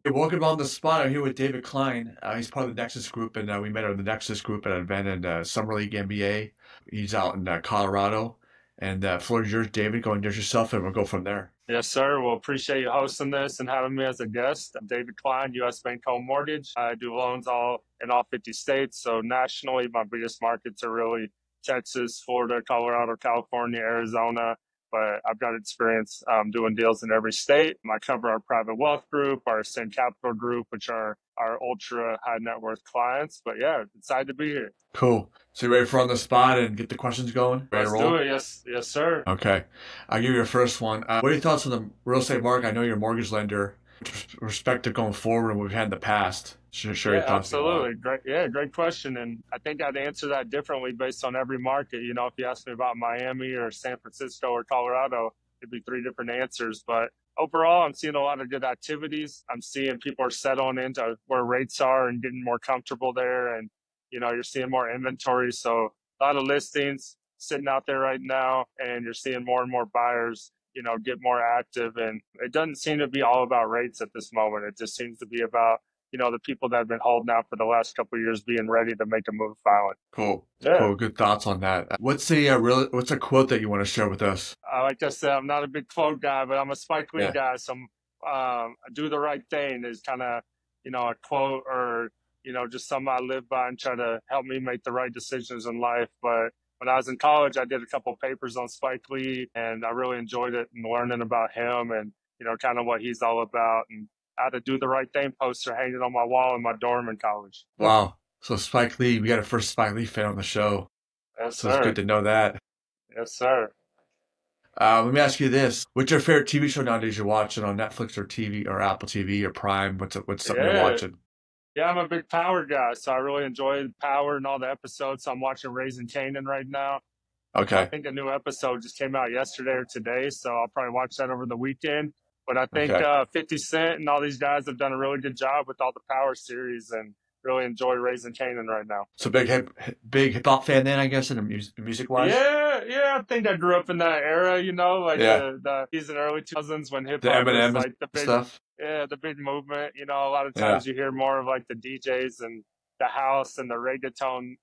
Hey, welcome on the spot. I'm here with David Cline. He's part of the Nexus Group, and we met at the Nexus Group at an event in Summer League NBA. He's out in Colorado, and floor is yours, David. Go and introduce yourself, and we'll go from there. Yes, sir. Well, appreciate you hosting this and having me as a guest. I'm David Cline, U.S. Bank Home Mortgage. I do loans in all 50 states. So nationally, my biggest markets are really Texas, Florida, Colorado, California, Arizona. But I've got experience doing deals in every state. I cover our private wealth group, our Ascend Capital group, which are our ultra high net worth clients. But yeah, excited to be here. Cool. So you ready for on the spot and get the questions going? Ready to Let's do roll? it. Yes, yes, sir. Okay. I'll give you your first one. What are your thoughts on the real estate market? I know you're a mortgage lender. With respect to going forward and what we've had in the past. Share your Yeah, thoughts if you want. absolutely. Great. Yeah, great question. And I think I'd answer that differently based on every market. You know, if you ask me about Miami or San Francisco or Colorado, it'd be three different answers. But overall, I'm seeing a lot of good activities. I'm seeing people are settling into where rates are and getting more comfortable there. And, you're seeing more inventory. So a lot of listings sitting out there right now, and you're seeing more and more buyers, get more active. And it doesn't seem to be all about rates at this moment. It just seems to be about the people that have been holding out for the last couple of years being ready to make a move finally. Cool. Yeah. Cool. Good thoughts on that. What's a quote that you want to share with us? Like I said, I'm not a big quote guy, but I'm a Spike Lee Yeah. guy. So do the right thing is kind of, a quote or, just something I live by and try to help me make the right decisions in life. But when I was in college, I did a couple papers on Spike Lee, and I really enjoyed it and learning about him and, kind of what he's all about. And I had to do the right thing poster hanging on my wall in my dorm in college. Wow. So Spike Lee, we got a first Spike Lee fan on the show. Yes, So it's good sir. to know that. Yes, sir. Let me ask you this. What's your favorite TV show nowadays you're watching on Netflix or TV or Apple TV or Prime? What's something you're Yeah. watching? Yeah, I'm a big Power guy, so I really enjoy Power and all the episodes. So I'm watching Raising Kanan right now. I Okay. think a new episode just came out yesterday or today, so I'll probably watch that over the weekend. But I think Okay. 50 Cent and all these guys have done a really good job with all the Power series, and really enjoy Raising Kanan right now. So big hip hop fan then, I guess, in the music wise? Yeah, yeah, I think I grew up in that era, like Yeah. the he's in early 2000s when hip The hop was Eminem and like the big, stuff. yeah, the big movement. A lot of Yeah. times you hear more of like the DJs and the house and the reggaeton,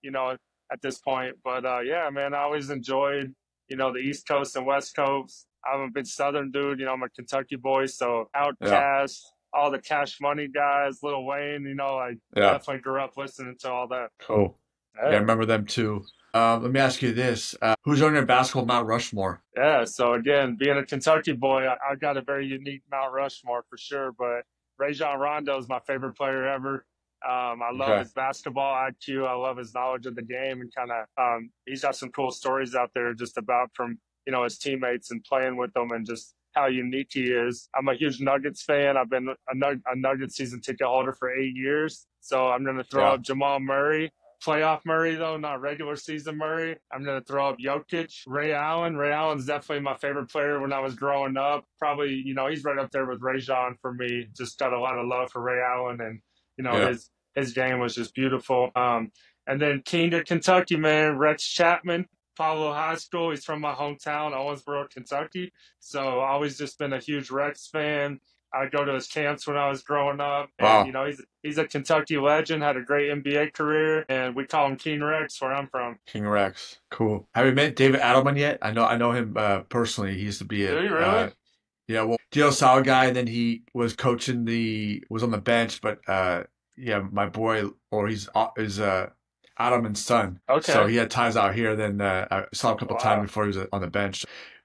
at this point. But yeah, man, I always enjoyed, the East Coast and West Coast. I'm a big Southern dude, I'm a Kentucky boy, so Yeah. Outkast, all the Cash Money guys, Lil Wayne, I Yeah. definitely grew up listening to all that. Cool. Yeah, I Yeah. remember them too. Let me ask you this. Who's on your basketball Mount Rushmore? Yeah, so again, being a Kentucky boy, I got a very unique Mount Rushmore for sure. But Rajon Rondo is my favorite player ever. I love Okay. his basketball IQ. I love his knowledge of the game, and kind of he's got some cool stories out there just about from his teammates and playing with them, and just how unique he is. I'm a huge Nuggets fan. I've been a Nuggets season ticket holder for 8 years, so I'm going to throw Yeah. up Jamal Murray. Playoff Murray, though, not regular season Murray. I'm going to throw up Jokic, Ray Allen. Ray Allen's definitely my favorite player when I was growing up. Probably, he's right up there with Rajon for me. Just got a lot of love for Ray Allen, and, Yeah. his game was just beautiful. And then King of Kentucky, man, Rex Chapman, Pablo High School. He's from my hometown, Owensboro, Kentucky. So always just been a huge Rex fan. I'd go to his camps when I was growing up, and Wow. he's a Kentucky legend. Had a great NBA career, and we call him King Rex where I'm from. King Rex. Cool. Have you met David Adelman yet? I know him personally. He used to be Do a you really? yeah, well, Gio Sal guy, and then he was coaching was on the bench, but yeah, my boy, or he's is Adelman's son, so Okay. he had ties out here. Then I saw him a couple times Wow. before he was on the bench.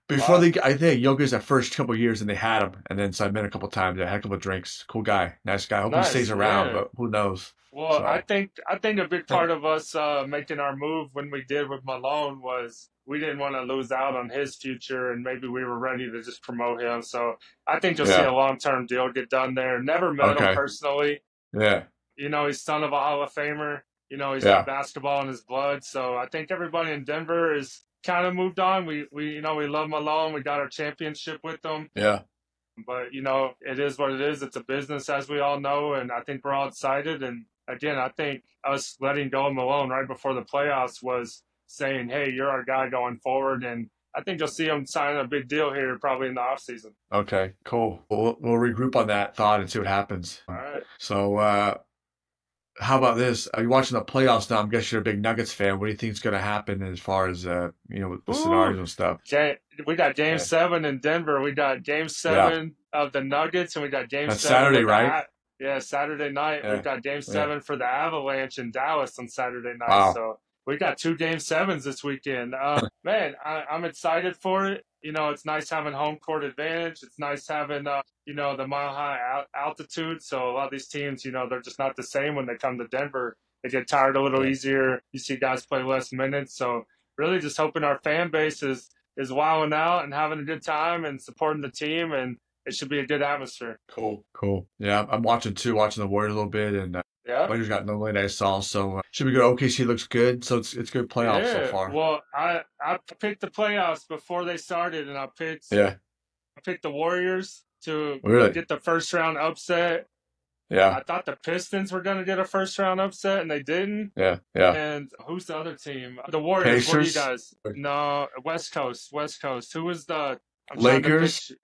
Before Wow. I think Jokic that first couple years, and they had him, and then so I met him a couple times. I had a couple of drinks. Cool guy, nice guy. Hope he stays Nice. around, Yeah. but who knows? Well, I So think I think a big part of us making our move when we did with Malone was we didn't want to lose out on his future, and maybe we were ready to just promote him. So I think you'll see yeah, a long-term deal get done there. Never met him okay, personally. yeah, He's son of a Hall of Famer. He's got yeah, basketball in his blood. So I think everybody in Denver is kind of moved on. We love Malone. We got our championship with him. yeah, But it is what it is. It's a business, as we all know, and I think we're all excited. And again, I think us letting go of Malone right before the playoffs was saying, "Hey, you're our guy going forward." And I think you'll see him sign a big deal here probably in the offseason. Okay, cool. We'll regroup on that thought and see what happens. All right. So, how about this? Are you watching the playoffs now? I'm guessing you're a big Nuggets fan. What do you think is going to happen as far as the Ooh. scenarios and stuff? We got game Yeah, 7 in Denver. We got game yeah. 7 of the Nuggets, and we got game That's 7 Saturday, of right? yeah, Saturday night. We've Yeah, got game yeah. 7 for the Avalanche in Dallas on Saturday night. Wow. So we got 2 game 7s this weekend. Man, I'm excited for it. It's nice having home court advantage. It's nice having, the mile high altitude. So a lot of these teams, they're just not the same when they come to Denver. They get tired a little Yeah, easier. You see guys play less minutes. So really just hoping our fan base is wilding out and having a good time and supporting the team, and it should be a good atmosphere. cool, cool. Yeah, I'm watching too, watching the Warriors a little bit, and Yeah. Lakers got no lead I saw, so should be good. OKC looks good, so it's good playoffs so Yeah. far. Well, I picked the playoffs before they started, and Yeah, I picked the Warriors to really. get the first round upset. Yeah, I thought the Pistons were going to get a first round upset, and they didn't. yeah, yeah. And who's the other team? The Warriors. What do you Pacers, guys? No, West Coast. West Coast. Who was the? I'm trying to Lakers, picture.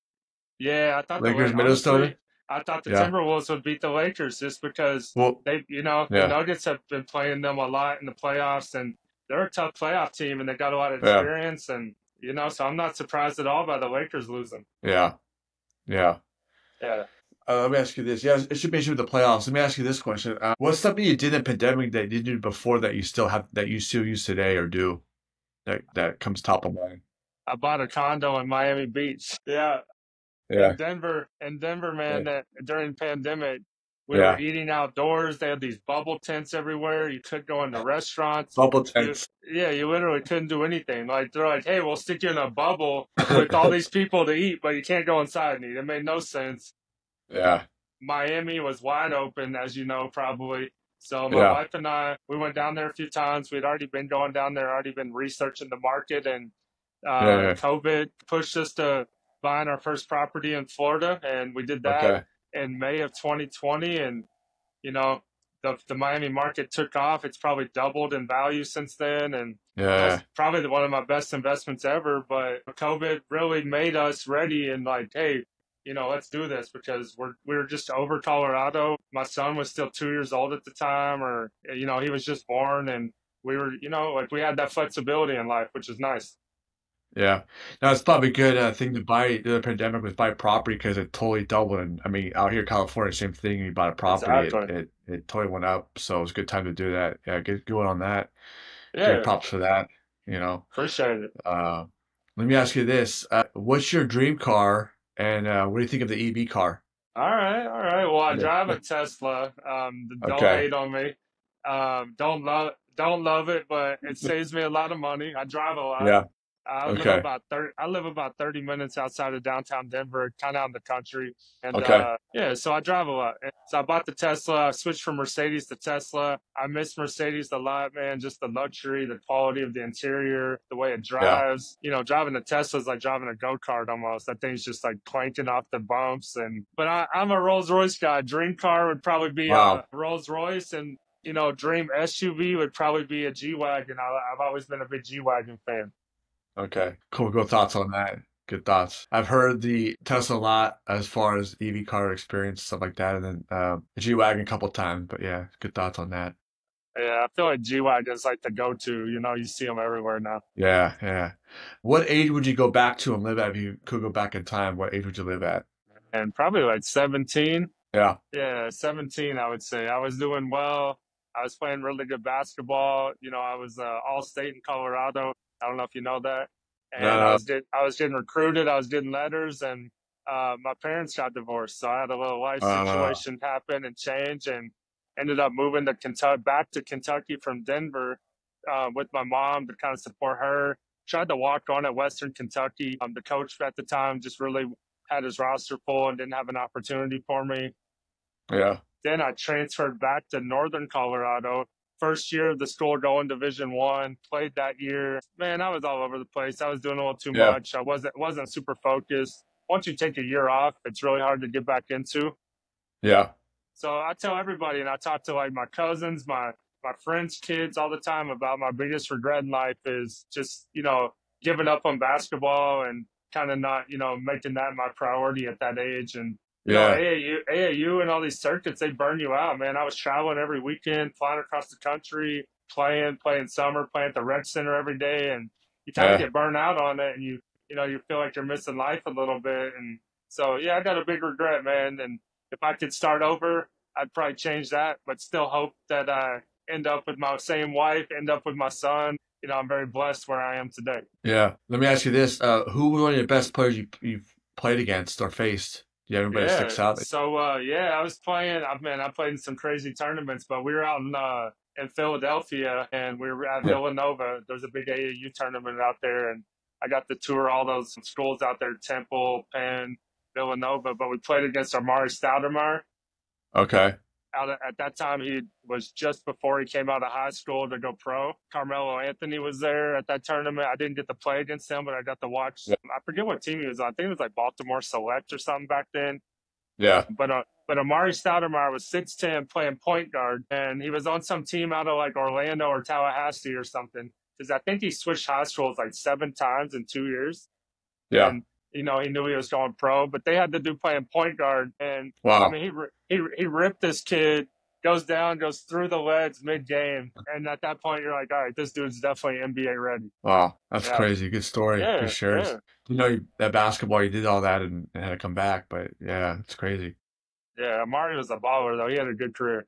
Yeah, I thought Lakers, honestly, Minnesota. I thought the Yeah. Timberwolves would beat the Lakers just because Well, the yeah, Nuggets have been playing them a lot in the playoffs, and they're a tough playoff team, and they got a lot of yeah, experience, and so I'm not surprised at all by the Lakers losing. yeah, yeah. Yeah. Let me ask you this. Yeah, it should be with the playoffs. Let me ask you this question. What's something you did in pandemic that you did before that you still use today or do that comes top of mind? I bought a condo in Miami Beach. Yeah. Yeah, In Denver, yeah, man, that during pandemic, we were yeah. eating outdoors. They had these bubble tents everywhere. You could go into restaurants. Bubble You, tents. yeah, you literally couldn't do anything. Like they're like, "Hey, we'll stick you in a bubble with all these people to eat, but you can't go inside and eat." It made no sense. Yeah, Miami was wide open, as you know, probably. So my yeah, wife and I, we went down there a few times. We'd already been going down there, already been researching the market, and yeah, yeah. COVID pushed us to buying our first property in Florida, and we did that Okay. in May of 2020. And you know, the Miami market took off. It's probably doubled in value since then, and that Yeah, was probably one of my best investments ever. But COVID really made us ready and like, hey, let's do this because we were just over Colorado. My son was still 2 years old at the time, or he was just born, and we were, like we had that flexibility in life, which is nice. yeah. Now it's probably a good thing to buy during the pandemic was buy property because it totally doubled. And I mean, out here in California, same thing. You bought a property, Exactly. it totally went up. So it's a good time to do that. Yeah, get going on that. Give Yeah, props for that. You know. appreciate it. Uh, Let me ask you this: what's your dream car, and what do you think of the EV car? All right, all right. Well, I Yeah. drive a Tesla. Don't Okay. hate on me. Don't love it, but it saves me a lot of money. I drive a lot. Yeah. I live Okay. about 30. I live about 30 minutes outside of downtown Denver, kind of out in the country, and Okay. yeah, so I drive a lot. And so I bought the Tesla. I switched from Mercedes to Tesla. I miss Mercedes a lot, man. Just the luxury, the quality of the interior, the way it Yeah. drives. Driving a Tesla is like driving a go-kart almost. That thing's just like clanking off the bumps. But I'm a Rolls Royce guy. Dream car would probably be Wow. a Rolls Royce, and dream SUV would probably be a G-Wagon. I've always been a big G-Wagon fan. Okay. Cool. Good thoughts on that. Good thoughts. I've heard the Tesla a lot as far as EV car experience, stuff like that, and then the G-Wagon a couple times. But yeah, good thoughts on that. Yeah, I feel like G-Wagon's like the go-to. You see them everywhere now. Yeah, yeah. What age would you go back to and live at if you could go back in time? What age would you live at? And probably like 17. Yeah. Yeah, 17, I would say. I was doing well. I was playing really good basketball. I was all-state in Colorado. I don't know if you know that. And No, I was getting recruited. I was getting letters, and my parents got divorced. So I had a little life no. situation happen and change, and ended up moving to Kentucky, back to Kentucky from Denver with my mom to kind of support her. Tried to walk on at Western Kentucky. The coach at the time just really had his roster full and didn't have an opportunity for me. Yeah. Then I transferred back to Northern Colorado. First year of the school going Division 1, played that year. Man, I was all over the place. I was doing a little too Yeah. much. I wasn't super focused. Once you take a year off, it's really hard to get back into. Yeah. So I tell everybody, and I talk to like my cousins, my friends' kids all the time about my biggest regret in life is just, giving up on basketball and kind of not, making that my priority at that age. And, Yeah. AAU and all these circuits, they burn you out, man. I was traveling every weekend, flying across the country, playing summer, playing at the rec center every day. And you kind of Yeah. get burned out on it, and you feel like you're missing life a little bit. And so, yeah, I got a big regret, man. And if I could start over, I'd probably change that, but still hope that I end up with my same wife, end up with my son. I'm very blessed where I am today. Yeah. Let me ask you this. Who were one of your best players you've played against or faced? Do you have anybody that Yeah. sticks out? So yeah, I was playing. Man, I played in some crazy tournaments, but we were out in Philadelphia, and we were at Yeah. Villanova. There's a big AAU tournament out there, and I got to tour all those schools out there: Temple, Penn, Villanova. But we played against Amari Stoudemire. Okay. At that time, he was just before he came out of high school to go pro. Carmelo Anthony was there at that tournament. I didn't get to play against him, but I got to watch. Yeah. I forget what team he was on. I think it was like Baltimore Select or something back then. Yeah. But Amari Stoudemire was 6'10", playing point guard, and he was on some team out of like Orlando or Tallahassee or something. Because I think he switched high schools like 7 times in 2 years, Yeah. and he knew he was going pro. But they had to do playing point guard, and I Wow. mean he ripped this kid, goes down, goes through the legs mid game, and at that point you're like, all right, this dude's definitely NBA ready. Wow. That's Yeah, crazy. Good story. Good yeah, shares. yeah, That basketball, you did all that and had to come back, but yeah, it's crazy. yeah. Amari was a baller though. He had a good career.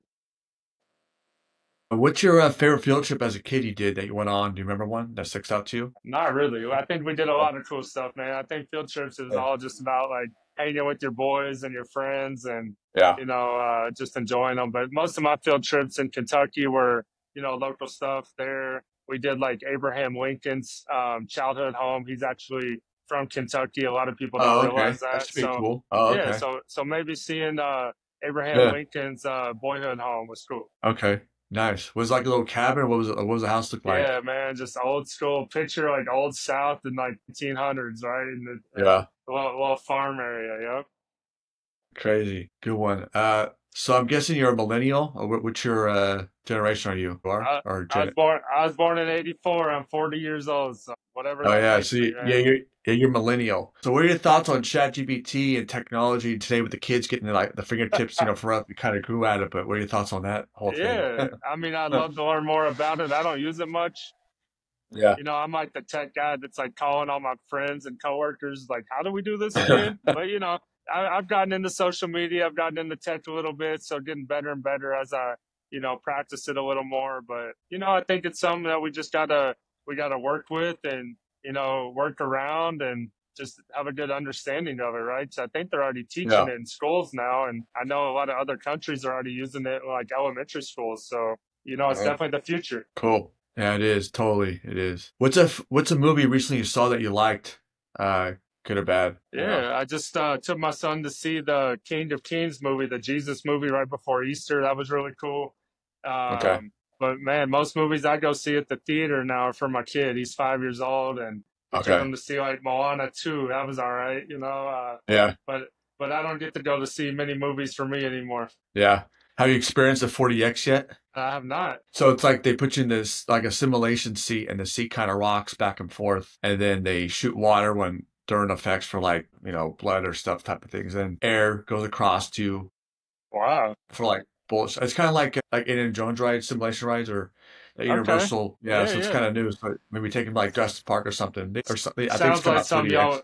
What's your favorite field trip as a kid you did that you went on? Do you remember one that sticks out to you? Not really. I think we did a lot of cool stuff, man. I think field trips is Yeah. all just about like hanging with your boys and your friends and, Yeah. just enjoying them. But most of my field trips in Kentucky were, local stuff there. We did like Abraham Lincoln's childhood home. He's actually from Kentucky. A lot of people don't Oh, okay. realize That's that. pretty So, cool. Oh, yeah. okay. So maybe seeing Abraham Yeah. Lincoln's boyhood home was cool. Okay. Nice. Was it like a little cabin? What was the house look like? Yeah, man, just old school picture, like old South in like 1800s, right? In Yeah. the little farm area, yep. Crazy. Good one. So I'm guessing you're a millennial. Or which your generation are you? You are? I, Or I Gen? was born in '84. I'm 40 years old, so whatever Oh that yeah. makes me, Yeah, man. you're millennial. So what are your thoughts on ChatGPT and technology today with the kids getting like the fingertips? For us, we kind of grew at it, but what are your thoughts on that whole thing? Yeah, I mean, I'd love to learn more about it. I don't use it much. Yeah. I'm like the tech guy that's like calling all my friends and coworkers, like, how do we do this again? But I've gotten into social media, I've gotten into tech a little bit, so getting better and better as I, practice it a little more. But I think it's something that we gotta work with and work around and just have a good understanding of it, right? So I think they're already teaching Yeah. it in schools now, and I know a lot of other countries are already using it in like elementary schools. So it's Uh, definitely the future. cool. Yeah, it is. Totally. It is. What's a movie recently you saw that you liked? Uh, Good or bad? Yeah, I just took my son to see the King of Kings movie, the Jesus movie, right before Easter. That was really cool. Okay. But man, most movies I go see at the theater now are for my kid. He's 5 years old, and we took Okay. him to see like Moana 2. That was all right. Yeah. But I don't get to go to see many movies for me anymore. Yeah. Have you experienced the 40X yet? I have not. So it's like they put you in this like a simulation seat and the seat kind of rocks back and forth and then they shoot water when during effects for like, blood or stuff type of things. And air goes across you Wow. for like bullets. It's kind of like Indiana Jones rides, simulation rides or the Okay. Universal. Yeah. Yeah, So it's yeah. kind of new. So maybe taking like Dustin Park or something or something. I think it's Sounds coming like out something 30X. y'all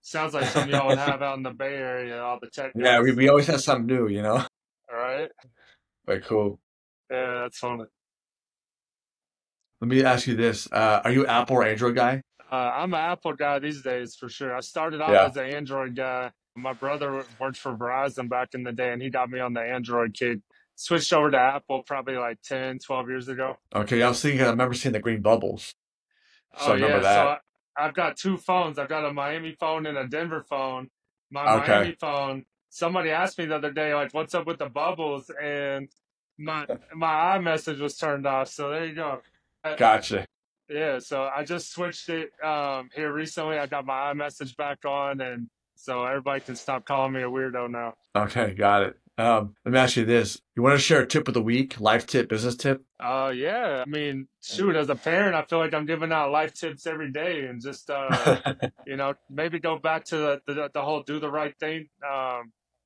sounds like something y'all would have out in the Bay Area, all the tech Yeah. We, guys. we always have something new. All right. But cool. Yeah, that's funny. Let me ask you this. Are you Apple or Android guy? I'm an Apple guy these days for sure. I started out Yeah. as an Android guy. My brother worked for Verizon back in the day, and he got me on the Android kick. Switched over to Apple probably like 10, 12 years ago. Okay. I was thinking, I remember seeing the green bubbles. So Oh, I remember yeah. So that. I've got two phones. I've got a Miami phone and a Denver phone. My Okay. Miami phone, somebody asked me the other day, like, what's up with the bubbles? And my iMessage was turned off. So there you go. Gotcha. Yeah, so I just switched it here recently. I got my iMessage back on, and so everybody can stop calling me a weirdo now. Okay, got it. Let me ask you this. You want to share a tip of the week, life tip, business tip? Yeah. I mean, shoot, as a parent, I feel like I'm giving out life tips every day and just, maybe go back to the whole do the right thing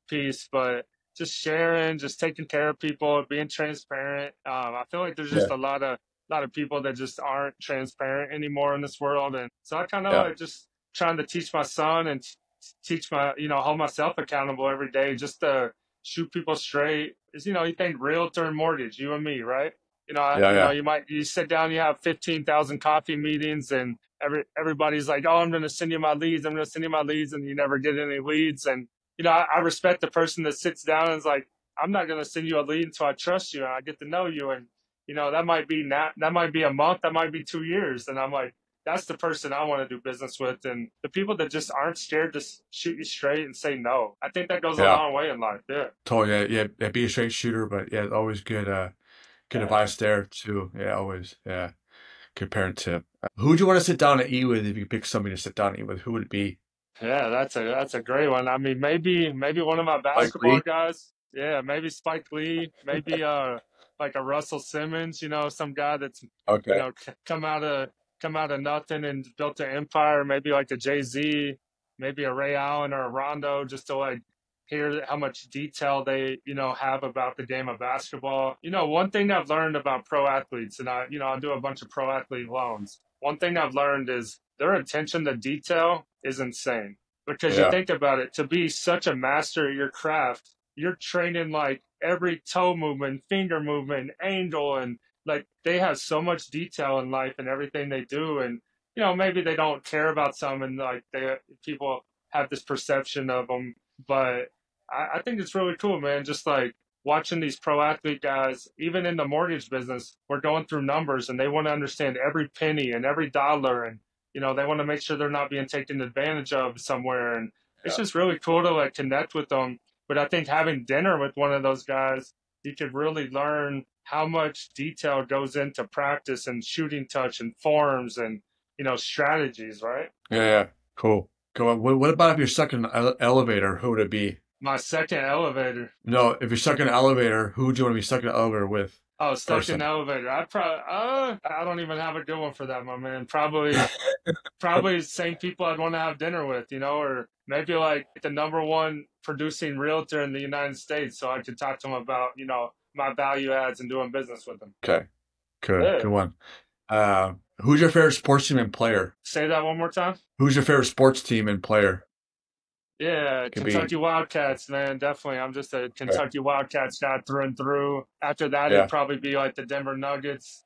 piece, but just sharing, just taking care of people, being transparent. I feel like there's Yeah, just a lot of people that just aren't transparent anymore in this world, and so I kind of yeah, like just trying to teach my son and teach hold myself accountable every day, just to shoot people straight. Is you think realtor and mortgage, you and me, right? yeah, yeah, You sit down, you have 15,000 coffee meetings, and everybody's like, "Oh, I'm going to send you my leads. I'm going to send you my leads," and you never get any leads. And I respect the person that sits down and is like, "I'm not going to send you a lead until I trust you and I get to know you." And that might be a month, that might be 2 years, and I'm like, that's the person I want to do business with. And the people that just aren't scared to shoot you straight and say no, I think that goes a yeah. long way in life. Yeah. Totally. Yeah, yeah, yeah. Be a straight shooter, but yeah, always good. Good Yeah. advice there too. Yeah, always. Yeah, good parent tip. Who would you want to sit down and eat with if you could pick somebody to sit down and eat with? Who would it be? Yeah, that's a great one. I mean, maybe one of my Mike basketball Lee. guys. Yeah, maybe Spike Lee. Maybe like a Russell Simmons. Some guy that's Okay. come out of nothing and built an empire. Maybe like a Jay-Z. Maybe a Ray Allen or a Rondo, just to like hear how much detail they have about the game of basketball. One thing I've learned about pro athletes, and I do a bunch of pro athlete loans. One thing I've learned is their attention to detail is insane. Because you Yeah. think about it, to be such a master at your craft, you're training like every toe movement, finger movement, angle, and like they have so much detail in life and everything they do. And maybe they don't care about some, and like people have this perception of them. But I think it's really cool, man. Just like watching these pro athlete guys, even in the mortgage business, we're going through numbers and they want to understand every penny and every dollar, and they want to make sure they're not being taken advantage of somewhere. And it's Yeah. just really cool to like connect with them. But I think having dinner with one of those guys, you could really learn how much detail goes into practice and shooting touch and forms and strategies, right? Yeah. Yeah. Cool. Go on. What about if you're stuck in an elevator? Who would it be? My second elevator. No, if you're stuck in an elevator, who would you want to be stuck in an elevator with? Oh, stuck in the Person. elevator. I don't even have a good one for that, my man. Probably the same people I'd want to have dinner with, or maybe like the number one producing realtor in the United States, so I could talk to them about, my value adds and doing business with them. Okay. Good. Yeah. Good one. Who's your favorite sports team and player? Say that one more time. Who's your favorite sports team and player? Yeah, Could be. Kentucky Wildcats, man, definitely. I'm just a Okay. Kentucky Wildcats guy through and through. After that, it'd Yeah. probably be like the Denver Nuggets.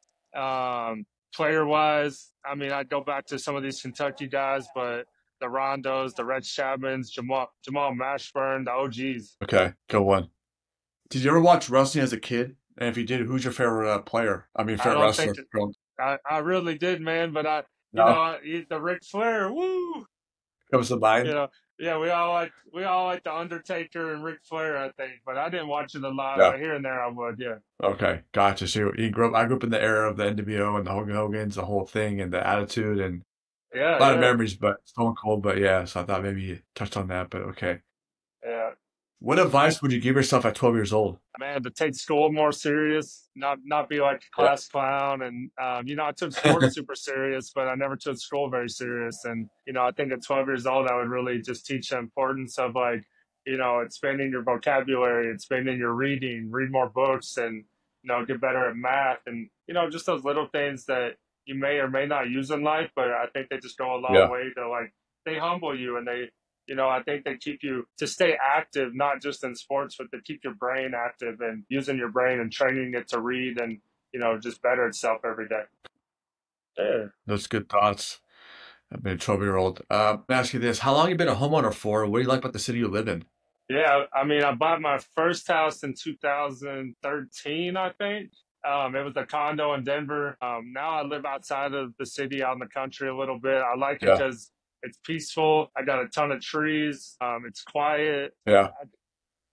Player wise, I mean, I'd go back to some of these Kentucky guys, but the Rondos, the Red Chapmans, Jamal Mashburn, the OGs. Okay. Good one. Did you ever watch wrestling as a kid? And if you did, who's your favorite player? I mean, I favorite don't think wrestler? that I really did, man. But No, the Ric Flair, woo. comes to You mind. know, yeah, we all like the Undertaker and Ric Flair, I think. But I didn't watch it a lot, Yeah. but here and there I would. Yeah. Okay. Gotcha. So you grew up. I grew up in the era of the NWO and the Hogan Hogan's, the whole thing, and the Attitude, and Yeah, a lot of yeah, memories. But Stone Cold. But yeah, so I thought maybe you touched on that. But okay. yeah. What advice would you give yourself at 12 years old? Man, to take school more serious, not be like a Yeah. class clown. And I took sports super serious, but I never took school very serious. And I think at 12 years old, I would really just teach the importance of like expanding your vocabulary, expanding your reading, read more books, and get better at math, and just those little things that you may or may not use in life, but I think they just go a long Yeah. way to like they humble you, and I think they keep you to stay active, not just in sports, but to keep your brain active and using your brain and training it to read and, just better itself every day. Yeah. Those good thoughts. I've been a 12-year-old. Let me ask you this. How long have you been a homeowner for? What do you like about the city you live in? Yeah. I mean, I bought my first house in 2013, I think. It was a condo in Denver. Now I live outside of the city, out in the country a little bit. I like it Yeah. because it's peaceful. I got a ton of trees. It's quiet. Yeah.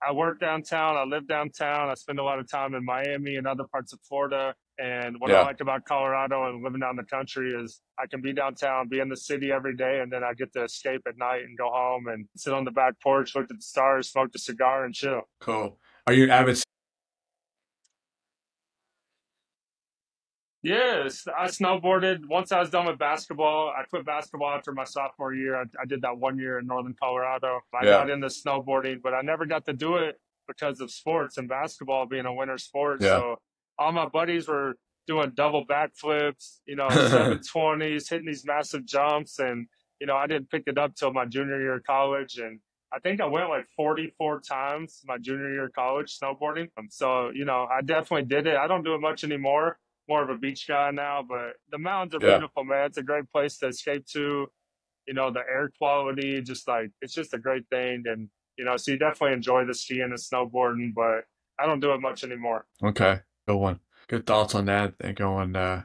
I work downtown. I live downtown. I spend a lot of time in Miami and other parts of Florida. And what I Yeah. like about Colorado and living down the country is I can be downtown, be in the city every day, and then I get to escape at night and go home and sit on the back porch, look at the stars, smoke a cigar, and chill. Cool. Are you an avid? Yes, I snowboarded. Once I was done with basketball, I quit basketball after my sophomore year. I did that 1 year in Northern Colorado. I Yeah, got into snowboarding, but I never got to do it because of sports and basketball being a winter sport. yeah. So all my buddies were doing double backflips, 720s, hitting these massive jumps. And, I didn't pick it up till my junior year of college. And I think I went like 44 times my junior year of college snowboarding. So, I definitely did it. I don't do it much anymore, more of a beach guy now, but the mountains are Yeah. beautiful, man. It's a great place to escape to. The air quality, just like it's just a great thing. And, so you definitely enjoy the skiing and snowboarding, but I don't do it much anymore. Okay. Good one. Good thoughts on that. And going, the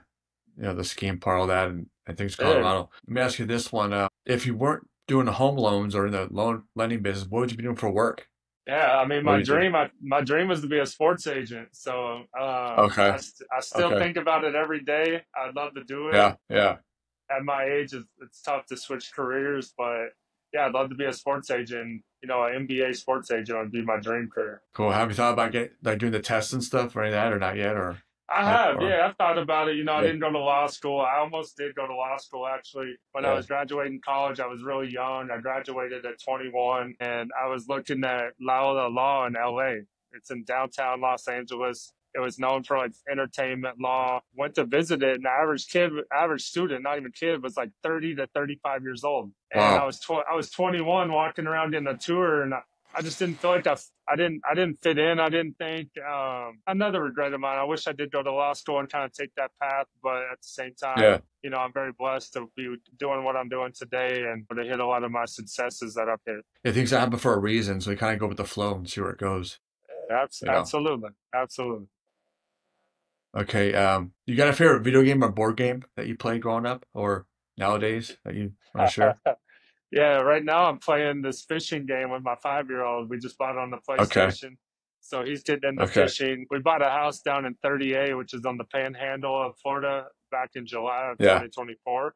skiing part, all that, and things Yeah. Colorado. Let me ask you this one. If you weren't doing the home loans or in the loan lending business, what would you be doing for work? Yeah, I mean, What my do you think? dream, my dream was to be a sports agent. So Okay. I still Okay. think about it every day. I'd love to do it. Yeah. Yeah. At my age, it's tough to switch careers, but yeah, I'd love to be a sports agent. An NBA sports agent would be my dream career. Cool. Have you thought about doing the tests and stuff or any of that or not yet I have, or yeah, I've thought about it. I yeah. didn't go to law school. I almost did go to law school actually. When I Yeah. was graduating college, I was really young. I graduated at 21 and I was looking at Loyola Law in LA. It's in downtown Los Angeles. It was known for like entertainment law. Went to visit it, and the average student, not even kid, was like 30 to 35 years old. And Wow. I was 21 walking around in a tour, and I just didn't feel like I didn't fit in. I didn't think, another regret of mine. I wish I did go to law school and kind of take that path, but at the same time, Yeah. I'm very blessed to be doing what I'm doing today and to hit a lot of my successes that I've hit. Yeah. Things happen for a reason, so you kind of go with the flow and see where it goes. You know. Absolutely, absolutely. Okay. You got a favorite video game or board game that you played growing up or nowadays that you want to share? Yeah, right now I'm playing this fishing game with my 5-year-old. We just bought it on the Okay. PlayStation. So he's getting into Okay. fishing. We bought a house down in 30A, which is on the panhandle of Florida, back in July of Yeah. 2024.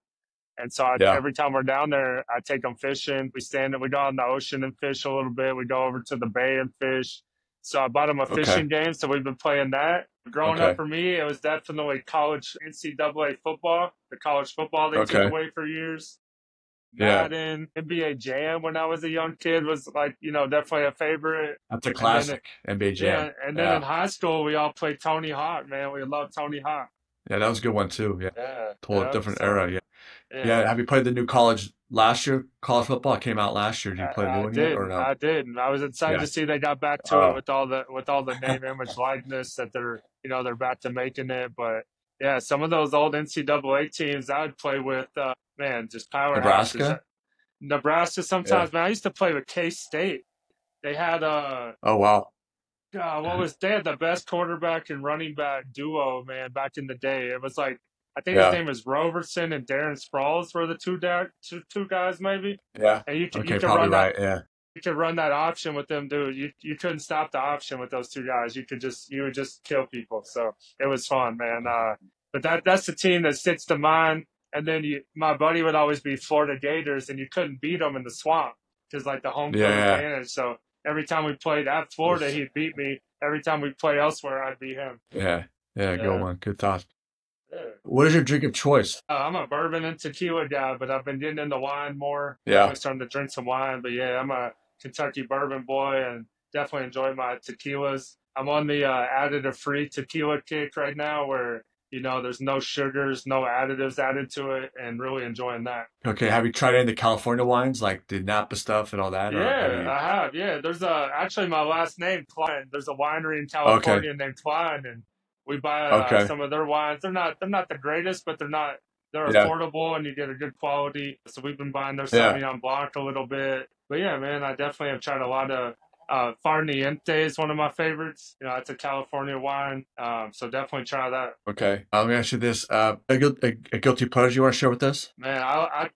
And so Yeah. every time we're down there, I take them fishing. We go out in the ocean and fish a little bit. We go over to the bay and fish. So I bought him a Okay. fishing game. So we've been playing that. Growing up Okay. for me, it was definitely college NCAA football, the college football they took Okay. away for years. Yeah. Madden, NBA Jam when I was a young kid was like, definitely a favorite. That's a And then, classic NBA yeah, Jam. and then in Yeah. high school, we all played Tony Hawk, man. We loved Tony Hawk. Yeah, that was a good one too. Yeah. Yeah, Total yeah. different So, era. Yeah. yeah. Yeah. Have you played the new college last year? College football came out last year. Did you play the new I one yet did. or no? I did. And I was excited Yeah. to see they got back to it Oh. with all the name, image, likeness that they're back to making it. But yeah, some of those old NCAA teams I'd play with, man, just powerhouses. Nebraska? Nebraska Yeah. sometimes, man. I used to play with K State. They had Oh wow. they had the best quarterback and running back duo, man, back in the day. It was like I think his Yeah. name is Robertson and Darren Sproles were the two guys maybe. Yeah. And you Okay, could probably run that right. Yeah. you could run that option with them, dude. You couldn't stop the option with those two guys. You would just kill people. So it was fun, man. But that's the team that sits to mind. And then my buddy would always be Florida Gators, and you couldn't beat them in the swamp because like the home field Yeah. advantage. So every time we played at Florida, he'd beat me. Every time we play elsewhere, I'd beat him. Yeah. Yeah. Good Yeah. one. Good thoughts. Yeah. What is your drink of choice? I'm a bourbon and tequila guy, but I've been getting into wine more. Yeah. Definitely starting to drink some wine. But yeah, I'm a Kentucky bourbon boy and definitely enjoy my tequilas. I'm on the additive-free tequila kick right now where, there's no sugars, no additives added to it, and really enjoying that. Okay. Have you tried any of the California wines, like the Napa stuff and all that, or have Yeah, you? I have. Yeah, there's actually my last name, Cline. There's a winery in Okay. California named Cline, and we buy Okay. some of their wines. They're not the greatest, but they're Yeah. affordable and you get a good quality. So we've been buying their Yeah. Sauvignon Blanc a little bit. But yeah, man, I definitely have tried a lot of Farniente is one of my favorites. It's a California wine. So definitely try that. Okay. Let me ask you this: a guilty pleasure you want to share with us? Man, I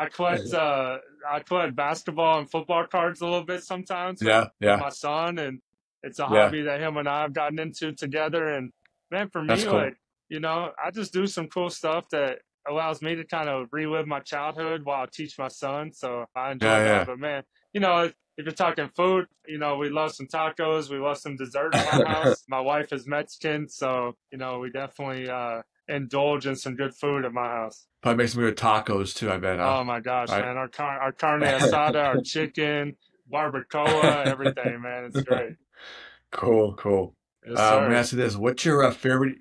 collect basketball and football cards a little bit sometimes Yeah. with Yeah. my son, and it's a Yeah. hobby that him and I have gotten into together. And man, for That's me, cool. like, I just do some cool stuff that allows me to kind of relive my childhood while I teach my son. So I enjoy Yeah. that. Yeah. But man, you know, if you're talking food, we love some tacos. We love some dessert in my house. My wife is Mexican, so we definitely indulge in some good food at my house. Probably makes me with tacos too, I bet, huh? Oh my gosh, Right? man, our carne asada, our chicken, barbacoa, everything, man, it's great. Cool, cool. Yes, Let me sir. ask you this: What's your favorite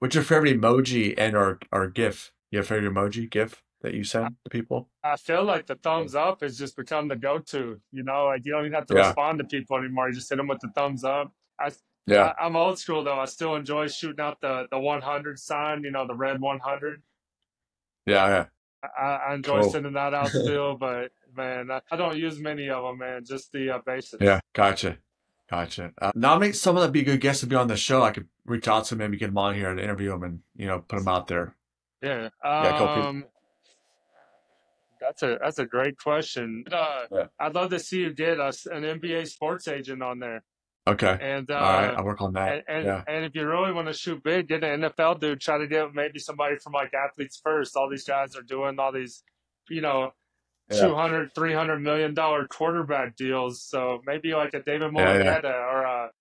emoji and or GIF? You have a favorite emoji GIF that you send to people? I feel like the thumbs up has just become the go-to. Like you don't even have to Yeah, respond to people anymore. You just hit them with the thumbs up. I, yeah, I'm old school though. I still enjoy shooting out the 100 sign. The red 100. yeah, yeah. I enjoy Cool. sending that out still, but man, I don't use many of them, man. Just the Yeah, basics. gotcha, gotcha. Nominate someone that'd be a good guest to be on the show. I could reach out to them, maybe get them on here to interview them, and put them out there. Yeah. Yeah, a couple people. That's a great question. Yeah. I'd love to see you get us an NBA sports agent on there. Okay. And All right. I'll work on that. Yeah. if you really want to shoot big, get an NFL dude. Try to get maybe somebody from like Athletes First. All these guys are doing all these, you know, Yeah. 200, $300 million quarterback deals. So maybe like a David Yeah. Yeah. Mulugeta or a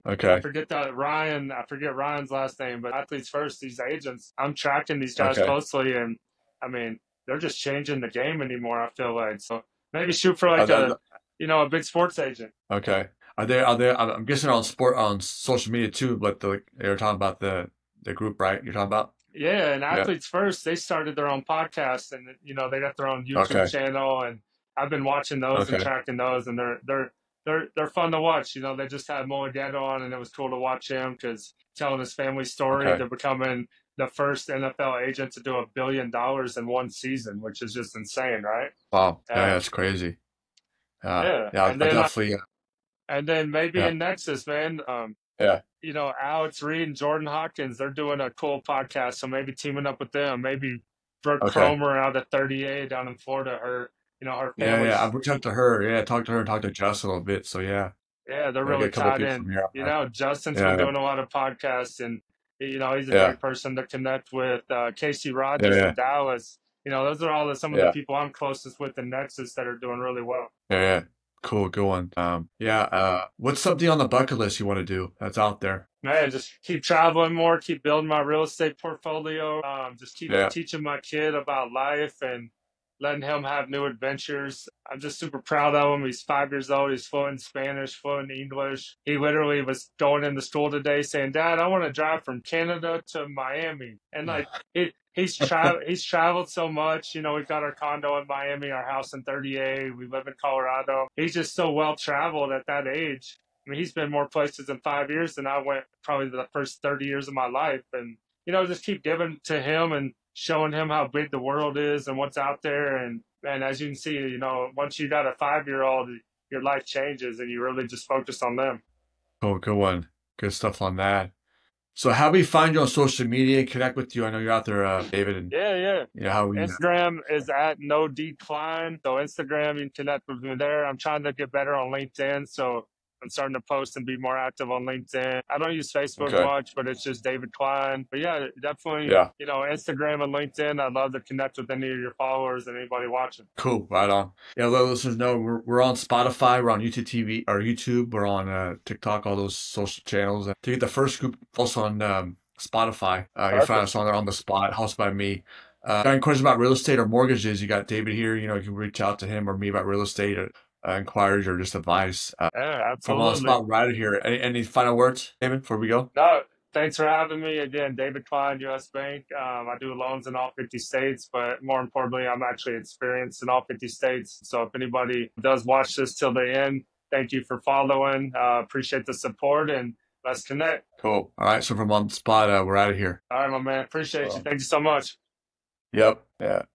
Okay. I forget Ryan's last name, but Athletes First, these agents, I'm tracking these guys Okay. closely, and I mean they're just changing the game anymore. I feel like so maybe shoot for Are like they, a big sports agent. okay. Are they? I'm guessing on social media too, but they were talking about the group, right? You're talking about? Yeah, and Yeah. Athletes First, they started their own podcast, and they got their own YouTube Okay. channel, and I've been watching those and Okay. tracking those, and they're fun to watch. They just had Mulligado on, and it was cool to watch him because telling his family story. Okay. They're becoming the first NFL agent to do $1 billion in one season, which is just insane, right? Wow. Yeah, Yeah, that's crazy. yeah, Yeah. and I then definitely. maybe Yeah. in Nexus, man. Yeah. Alex Reed and Jordan Hawkins, they're doing a cool podcast. So maybe teaming up with them, maybe Brooke Okay. Cromer out of 38 down in Florida. Her Yeah. Yeah. I've family's, reached out to her. Yeah. Talked to her and talked to Jess a little bit. So yeah. yeah, they're Yeah. Get really a couple tied people in. from here on there. Justin's been Yeah. doing a lot of podcasts and, he's a Yeah. great person to connect with. Casey Yeah. Rogers Yeah. in Dallas. Those are some of the Yeah. people I'm closest with in Nexus that are doing really well. Yeah. Yeah. Cool. Good one. Yeah. What's something on the bucket list you want to do that's out there? Man, just keep traveling more, keep building my real estate portfolio. Just keep Yeah. teaching my kid about life and letting him have new adventures. I'm just super proud of him. He's 5 years old. He's fluent in Spanish, fluent in English. He literally was going into school today saying, "Dad, I want to drive from Canada to Miami." And like he's traveled so much. We got our condo in Miami, our house in 38. We live in Colorado. He's just so well traveled at that age. I mean, he's been more places in 5 years than I went probably the first 30 years of my life. And, just keep giving to him and showing him how big the world is and what's out there. And as you can see, once you got a 5-year-old, your life changes and you really just focus on them. Cool. Good one. Good stuff on that. So how we find you on social media and connect with you? I know you're out there, David, and Yeah, yeah. how we. Instagram is at no decline. So Instagram, you can connect with me there. I'm trying to get better on LinkedIn. So I'm starting to post and be more active on LinkedIn. I don't use Facebook Okay. much, but it's just David Cline. But yeah, definitely, Yeah. Instagram and LinkedIn. I'd love to connect with any of your followers and anybody watching. Cool. Right on. Yeah. Let listeners know we're on Spotify. We're on YouTube TV or YouTube. We're on TikTok. All those social channels. To get the first scoop, also on Spotify. You find us on there on the spot, hosted by me. Got any questions about real estate or mortgages? You got David here. You can reach out to him or me about real estate inquiries or just advice. Yeah, From on the absolutely. spot right here. Any final words, David, before we go? No, thanks for having me again, David Cline, U.S. Bank. I do loans in all 50 states, but more importantly, I'm actually experienced in all 50 states. So if anybody does watch this till the end, thank you for following. Appreciate the support and let's connect. Cool. All right. So from on the spot, we're out of here. All right, my man. Appreciate you. Thank you so much. Yep. Yeah.